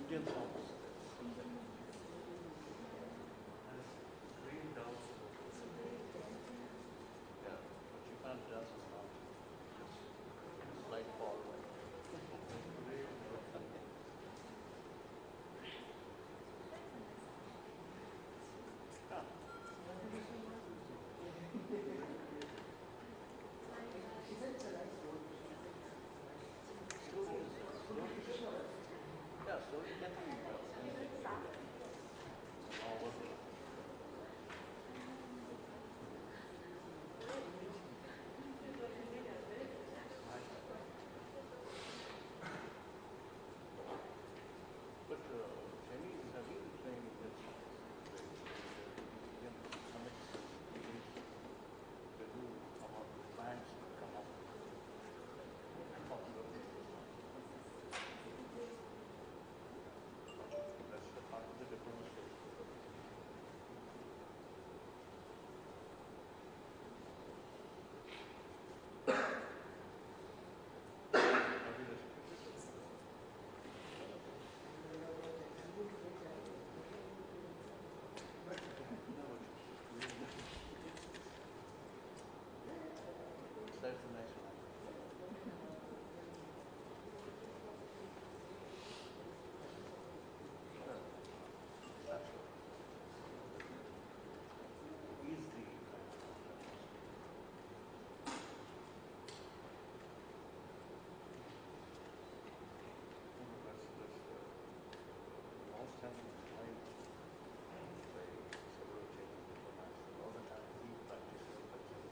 Indian songs. Yeah, but you can't dance around. Just slide forward. Yeah. Yeah, slowly can be over. But Chinese have been playing Indian songs. Indian comics, they do come up, bands come up and popular. That's the part of the diplomacy. Have you listened to this? That's a nice one. Sure. Absolutely. He's the most handsome guy by several Chinese diplomats. All the time he practices culture.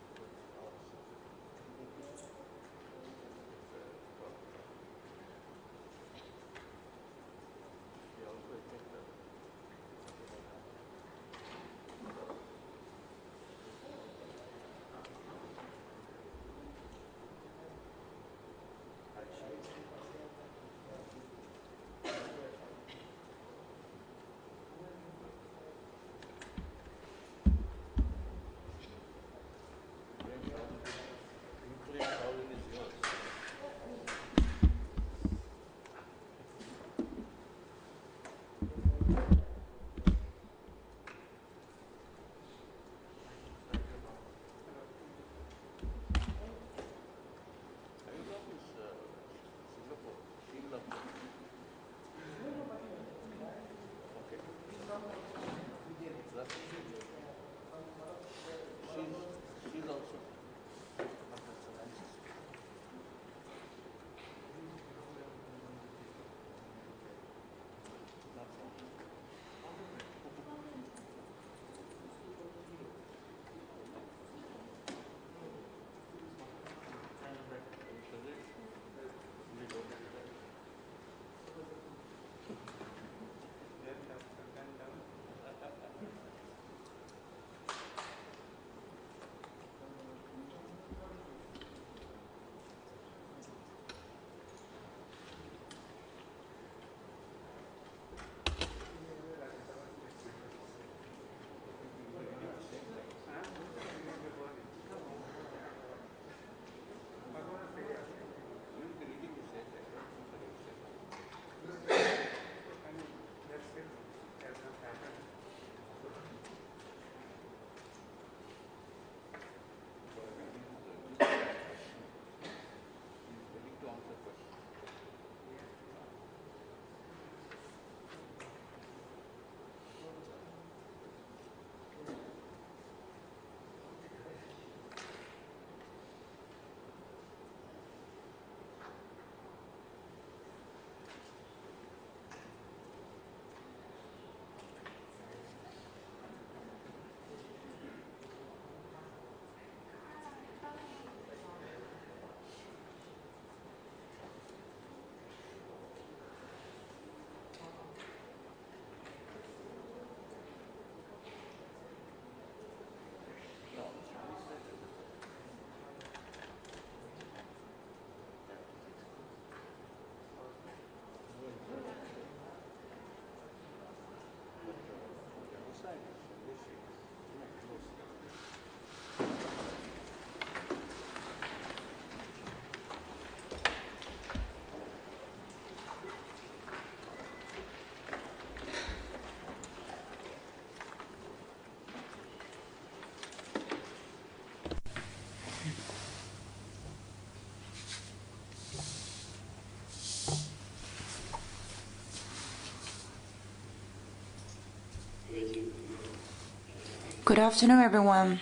Good afternoon, everyone.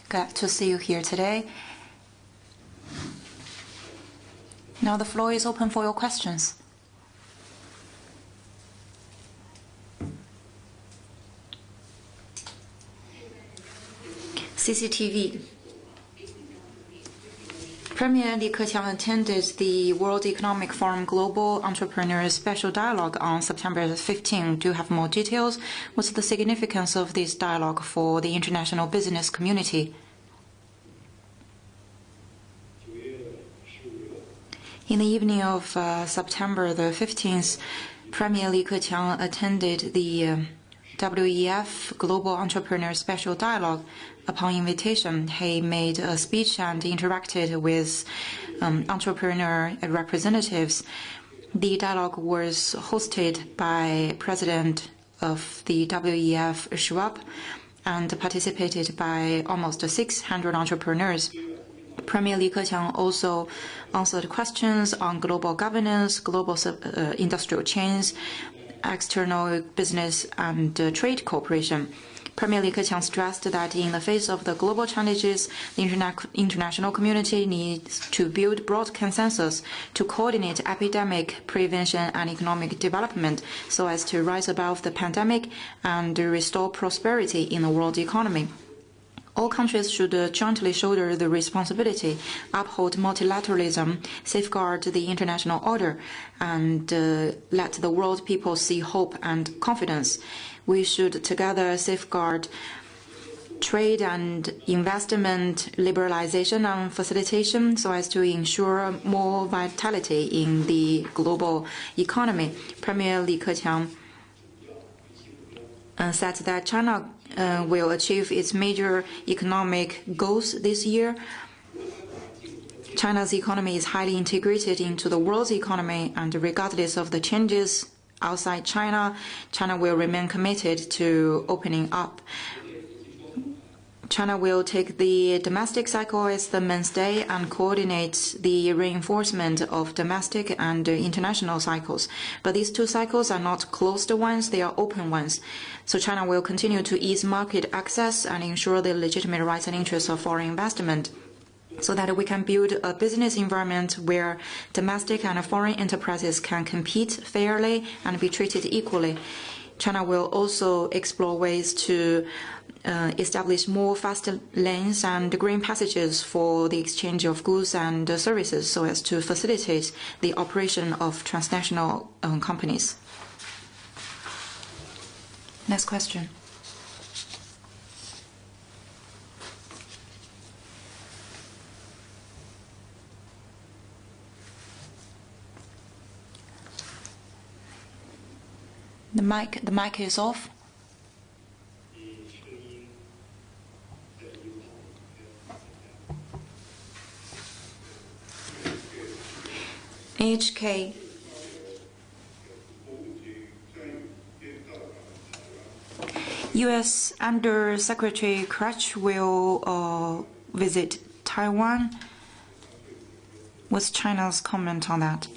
Glad to see you here today. Now the floor is open for your questions. CCTV. Premier Li Keqiang attended the World Economic Forum Global Entrepreneurs Special Dialogue on September 15. Do you have more details? What's the significance of this dialogue for the international business community? In the evening of September the 15th, Premier Li Keqiang attended the WEF Global Entrepreneur Special Dialogue. Upon invitation, he made a speech and interacted with entrepreneur representatives. The dialogue was hosted by President of the WEF, Schwab, and participated by almost 600 entrepreneurs. Premier Li Keqiang also answered questions on global governance, global industrial chains, external business and trade cooperation. Premier Li Keqiang stressed that in the face of the global challenges, the international community needs to build broad consensus to coordinate epidemic prevention and economic development so as to rise above the pandemic and restore prosperity in the world economy. All countries should jointly shoulder the responsibility, uphold multilateralism, safeguard the international order, and let the world people see hope and confidence. We should together safeguard trade and investment liberalization and facilitation so as to ensure more vitality in the global economy. Premier Li Keqiang said that China will achieve its major economic goals this year. China's economy is highly integrated into the world's economy, and regardless of the changes outside China, China will remain committed to opening up. China will take the domestic cycle as the mainstay and coordinate the reinforcement of domestic and international cycles. But these two cycles are not closed ones, they are open ones. So China will continue to ease market access and ensure the legitimate rights and interests of foreign investment, so that we can build a business environment where domestic and foreign enterprises can compete fairly and be treated equally. China will also explore ways to establish more fast lanes and green passages for the exchange of goods and services so as to facilitate the operation of transnational companies. Next question. The mic is off. HK. U.S. Under Secretary Crutch will visit Taiwan. What's China's comment on that?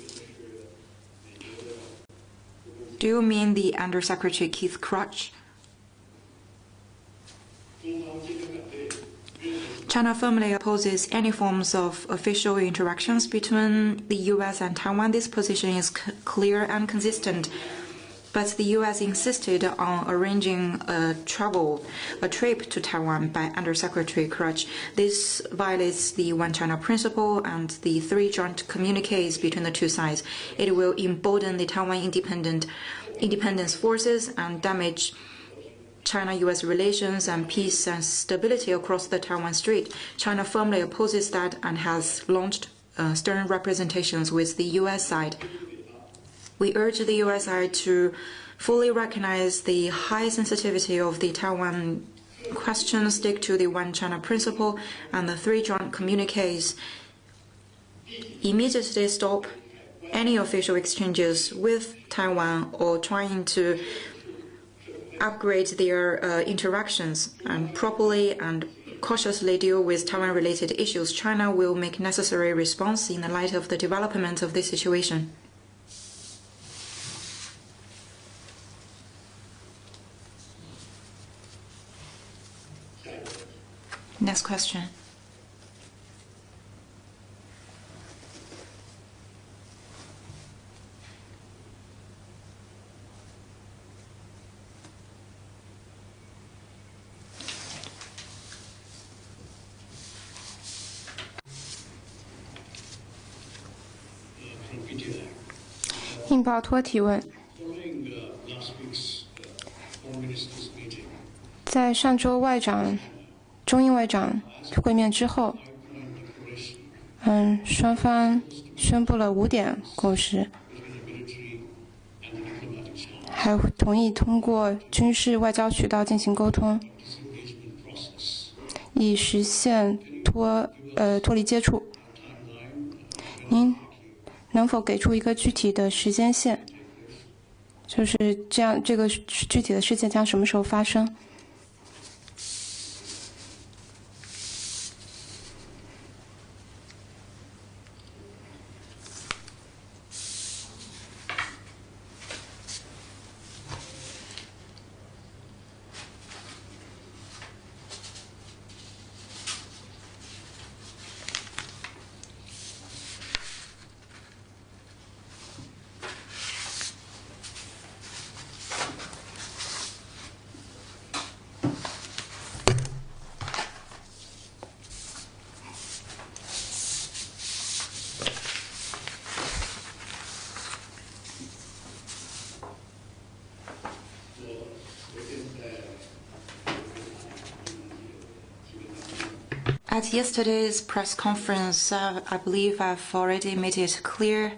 Do you mean the Undersecretary Keith Crutch? China firmly opposes any forms of official interactions between the U.S. and Taiwan. This position is clear and consistent. But the U.S. insisted on arranging a trip to Taiwan by Undersecretary Crutch. This violates the One China principle and the 3 joint communiques between the two sides. It will embolden the Taiwan independence forces and damage China-U.S. relations and peace and stability across the Taiwan Strait. China firmly opposes that and has launched stern representations with the U.S. side. We urge the U.S. side to fully recognize the high sensitivity of the Taiwan question, stick to the One China principle and the 3 joint communiques, immediately stop any official exchanges with Taiwan or trying to upgrade their interactions, and properly and cautiously deal with Taiwan-related issues. China will make necessary response in the light of the development of this situation. Next question.印报托提问：在上周中印外长会面之后，双方宣布了5点共识，还同意通过军事外交渠道进行沟通，以实现脱离接触。您能否给出一个具体的时间线？就是这样，这个具体的事件将什么时候发生？At yesterday's press conference, I believe I've already made it clear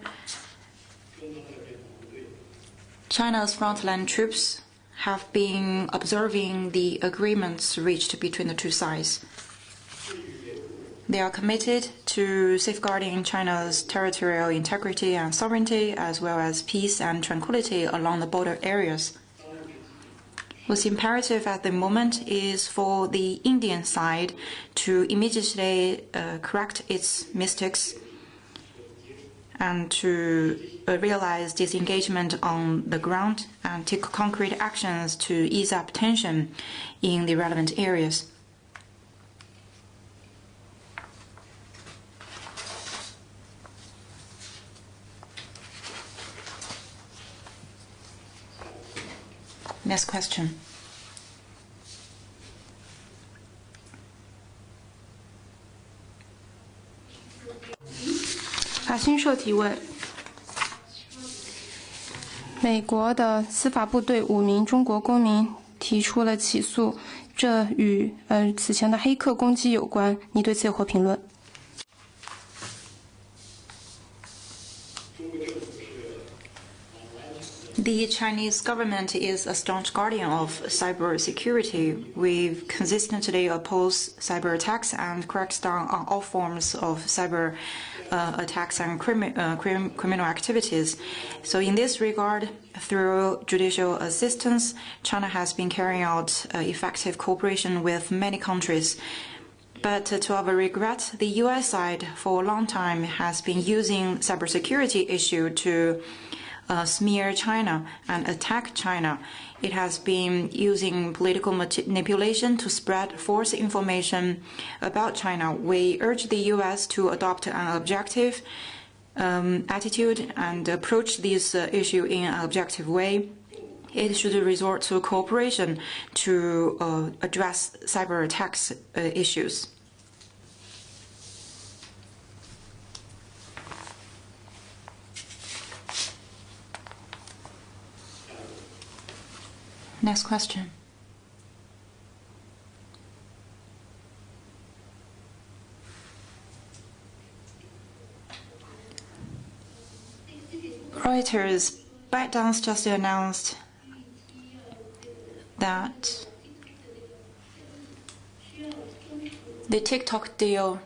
China's frontline troops have been observing the agreements reached between the two sides. They are committed to safeguarding China's territorial integrity and sovereignty, as well as peace and tranquility along the border areas. What's imperative at the moment is for the Indian side to immediately correct its mistakes and to realize disengagement on the ground and take concrete actions to ease up tension in the relevant areas. Next question.新社提问：美国的司法部对5名中国公民提出了起诉，这与此前的黑客攻击有关，你对此有何评论？ The Chinese government is a staunch guardian of cybersecurity. We've consistently opposed cyber attacks and cracks down on all forms of cyber attacks and criminal activities. So in this regard, through judicial assistance, China has been carrying out effective cooperation with many countries. But to our regret, the US side for a long time has been using cybersecurity issue to smear China and attack China. It has been using political manipulation to spread false information about China. We urge the US to adopt an objective attitude and approach this issue in an objective way. It should resort to cooperation to address cyber attacks issues. Next question. Reuters, ByteDance just announced that the TikTok deal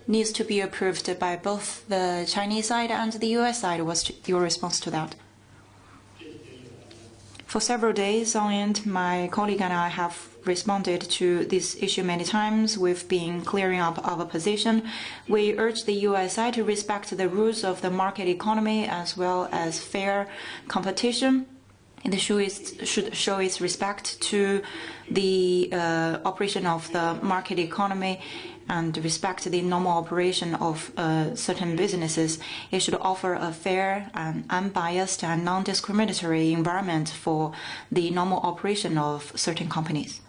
needs to be approved by both the Chinese side and the US side. What's your response to that? For several days on end, my colleague and I have responded to this issue many times. We've been clearing up our position. We urge the US side to respect the rules of the market economy as well as fair competition. It should show its respect to the operation of the market economy and respect the normal operation of certain businesses. It should offer a fair and unbiased and non-discriminatory environment for the normal operation of certain companies.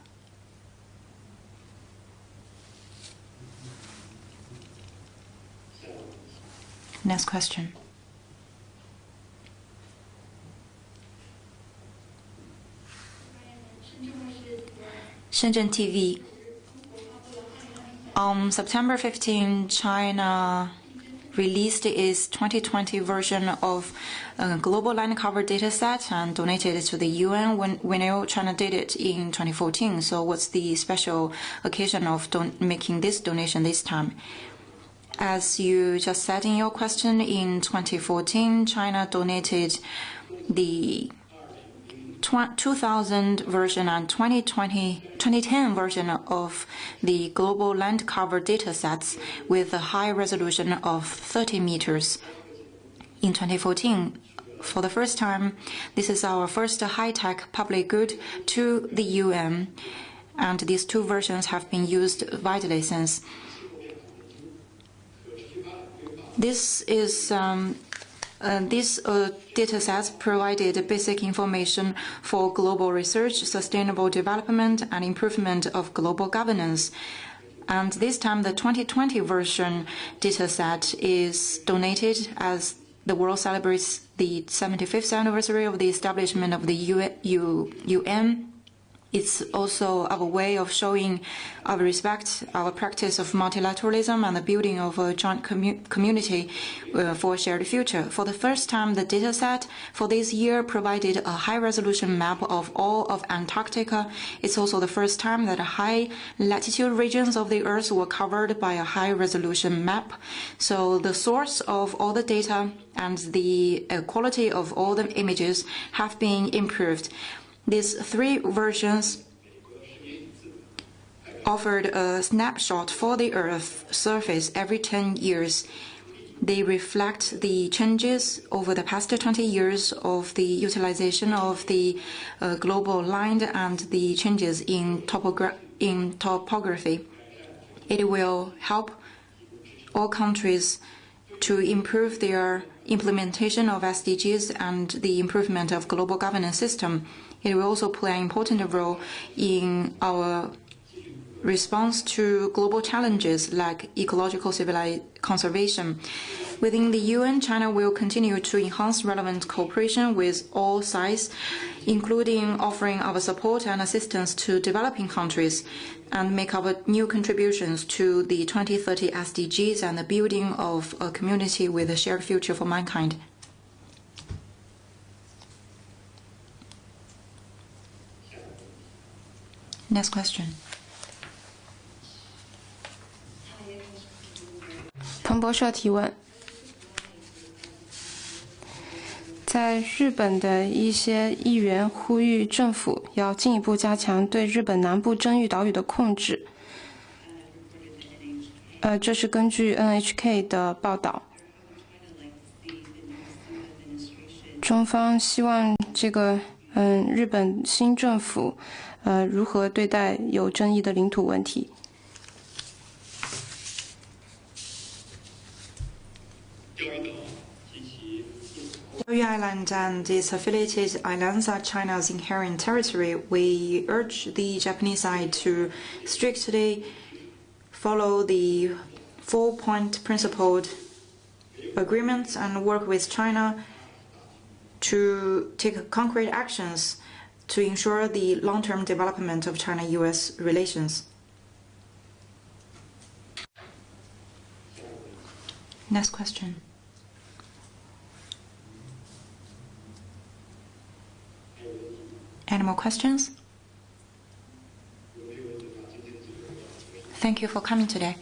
Next question. Shenzhen TV. On September 15, China released its 2020 version of global land cover dataset and donated it to the UN. We know China did it in 2014. So what's the special occasion of making this donation this time? As you just said in your question, in 2014, China donated the 2000 version and 2010 version of the global land cover datasets with a high resolution of 30 meters. In 2014, for the first time, this is our first high-tech public good to the UN, and these two versions have been used widely since. These datasets provided basic information for global research, sustainable development, and improvement of global governance. And this time, the 2020 version dataset is donated as the world celebrates the 75th anniversary of the establishment of the UN. It's also our way of showing our respect, our practice of multilateralism, and the building of a joint community for a shared future. For the first time, the dataset for this year provided a high-resolution map of all of Antarctica. It's also the first time that high-latitude regions of the Earth were covered by a high-resolution map. So the source of all the data and the quality of all the images have been improved. These three versions offered a snapshot for the Earth's surface every 10 years. They reflect the changes over the past 20 years of the utilization of the global land and the changes in topography. It will help all countries to improve their implementation of SDGs and the improvement of global governance system. It will also play an important role in our response to global challenges like ecological conservation. Within the UN, China will continue to enhance relevant cooperation with all sides, including offering our support and assistance to developing countries, and make our new contributions to the 2030 SDGs and the building of a community with a shared future for mankind. Next question. 彭博社提问：在日本的一些议员呼吁政府要进一步加强对日本南部争议岛屿的控制。这是根据 NHK 的报道。中方希望这个日本新政府如何对待有争议的领土问题。Diaoyu Island and its affiliated islands are China's inherent territory. We urge the Japanese side to strictly follow the four-point principled agreements and work with China to take concrete actions to ensure the long-term development of China-US relations. Next question. Any more questions? Thank you for coming today.